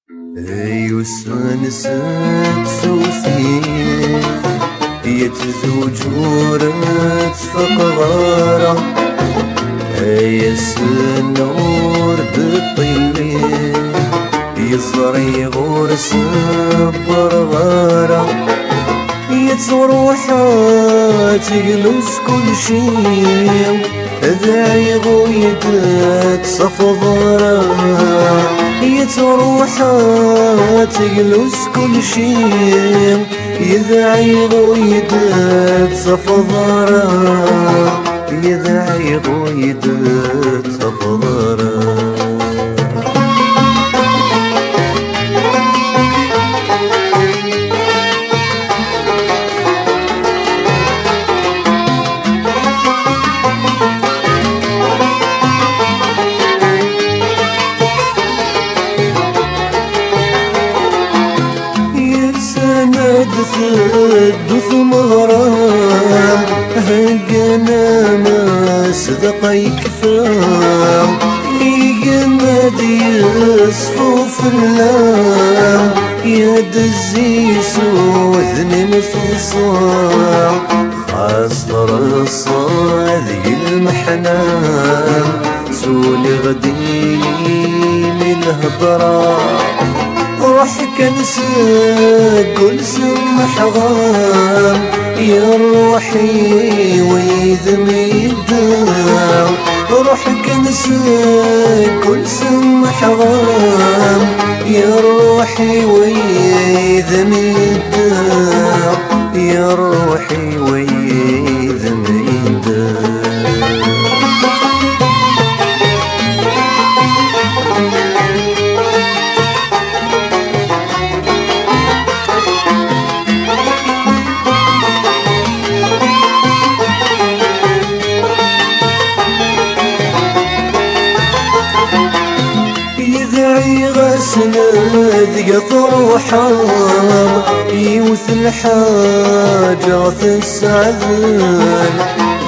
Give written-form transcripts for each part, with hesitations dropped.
يوسن ست سوسين يتزوج ورث فقرارة النور بالطيلين يزري غرس برغارة يتروحا تجلس كل شي ذاي غويدت صفضارة يتروحا تجلس كل شي يذاي غويدت صفضارة يذاي غويدت صفضارة ثد ثمران هقنا ما صدق يكفى يقمد يصفوف اللام يد الزيس وذن مفصام خاص رصا ذي المحنان سولي غدي من الهضرة روح كنسك كل سمح غام يا روحي ويذمي الدام روح كنسك كل سمح غام يا روحي ويذمي الدام يا روحي ويذمي الدام غسند قطر وحام يوث الحاجة السعذان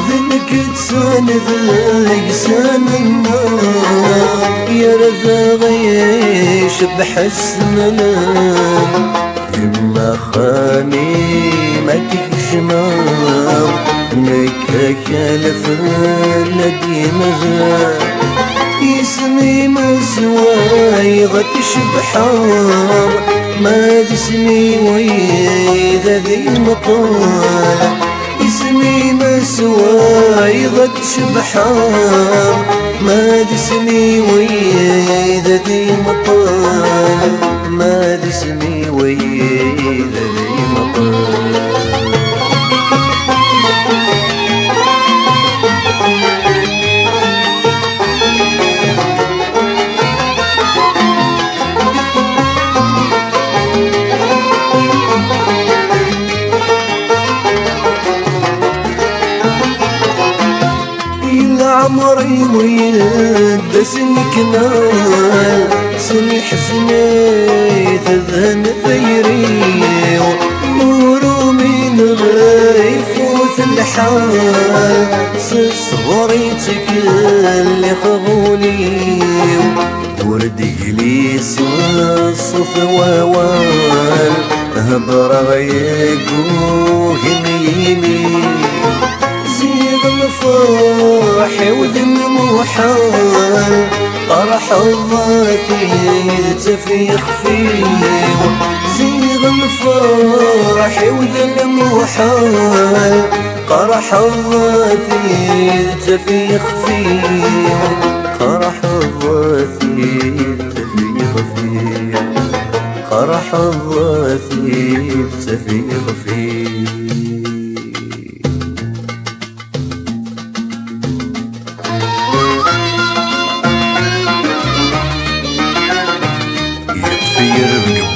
ذنك تسان ذيك سان النار يا رذاغي شبح السنان يما خاني ما تكشمام نكاكا لفلدي مزار اسمي مسواي غتشبحام ما اسمي ويذا ذي مطال اسمي مسواي غتشبحام ما اسمي ويذا ذي مطال ما اسمي ويذا ذي مطال عمري ويد سنكنال سني حزني تذهن ثيري نور من غيف الحال صغريتك اللي خغولي ورد جليس والصف ووال هبر غيقو هميني الفرح وذن محال طرح الضاتي تفيخ فيه زيغ الفرح وذن محال طرح الضاتي تفيخ فيه طرح الضاتي تفيخ فيه طرح الضاتي تفيخ فيه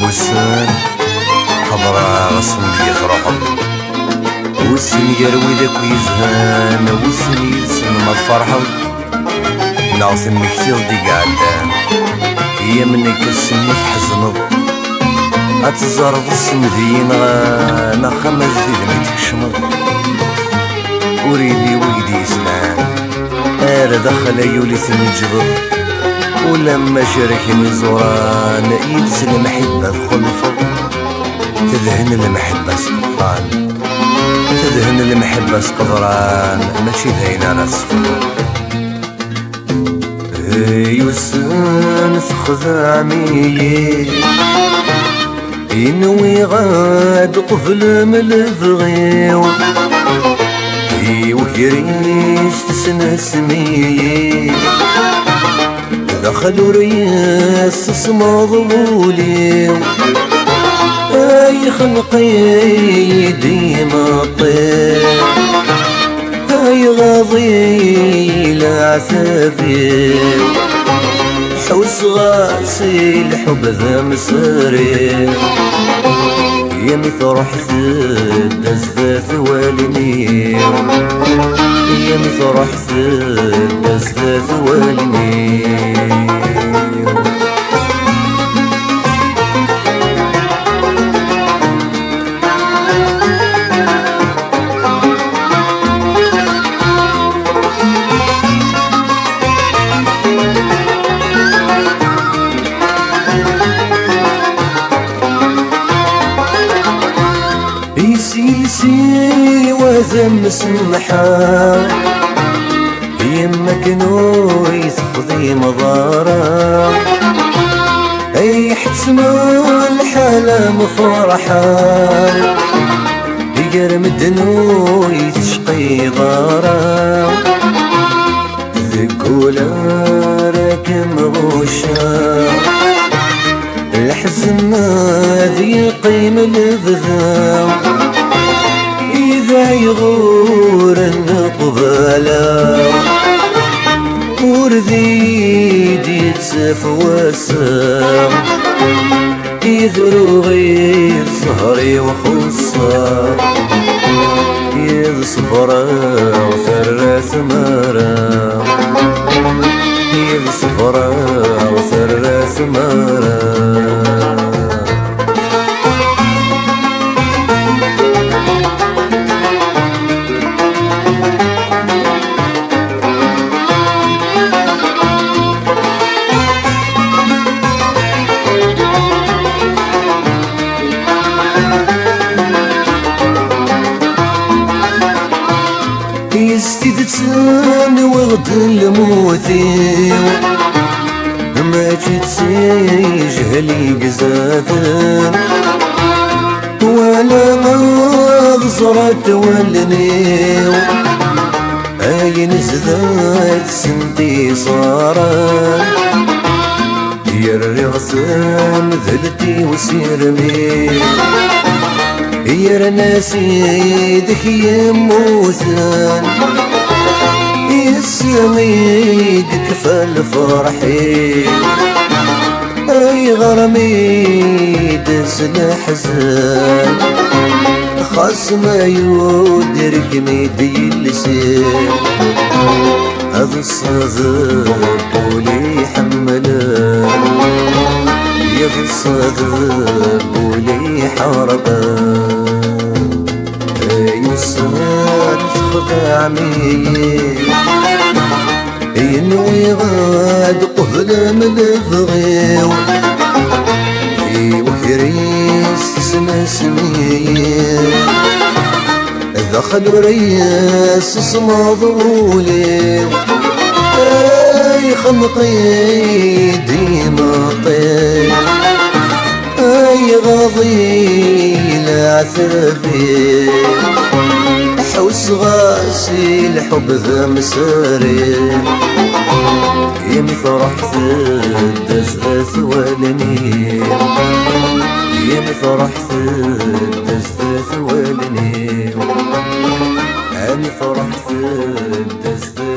وسان حضرة غصن يخرحب وسن يروي ذاك ويزهان وسن يلسن ما تفرحب ناصن مكتير دي قعدان هي منك السن يتحزنض اتزارض السمذين غانا خمس جديد متكشمض وريدي ويدي يسمعان دخل يولي سن الجبر ولما شاركني زوران يدس المحبة تخلفض تذهن المحبة سقطان تذهن المحبة سقطران ماشي ذاينا نصفر يوسن تخذامي ينوي غاد قفل من الفغيو وكريس تسنسمي دخلوا رياس اسمه ضبولي اي خلقي ديما طير اي غاضي العسافي حوس غاسي الحب ذا مسري يا مثرح دز ذا ثوالني يا مثرح دز ذا ثوالني سيسي وذم سمحة يمك نوي سفضي مضارة اي حتسمى الحالة مفرحة يقرم الدنوي تشقي ضارة ذكولا راكم غوشا الحزن ذي قيم البذام إذا يغور النقبالا ورديد يتسف وسام يذرو غير صهري وخصام يذصفر وثر ثمرة يذصفر وثر ثمرة يستدتن وغد الموتي ما جيت جهلي قزاذن ولا مغزرة ولنيو اي نزذات سنتي صارت يا غصن ذلتي وسيرمي يا ناسي ذك يموتن يسمي كفى الفرحي اي غرمي دس الحزن خاص ما يدرك ميدي اللسان هذا الصدق ولي حمله يا الصدق ولي حربه يسر خدامي ينوي غاد قفل من الفغيو وحريس سمسمي دخل رياس صمضولي اي خنقي ديما طير اي غاضي العثافي حوس غاسي الحب ذا مساري يمي فرحت دز ذا ثوالني يمي فرحت دز ذا ثوالني أنا فرحت دز ذا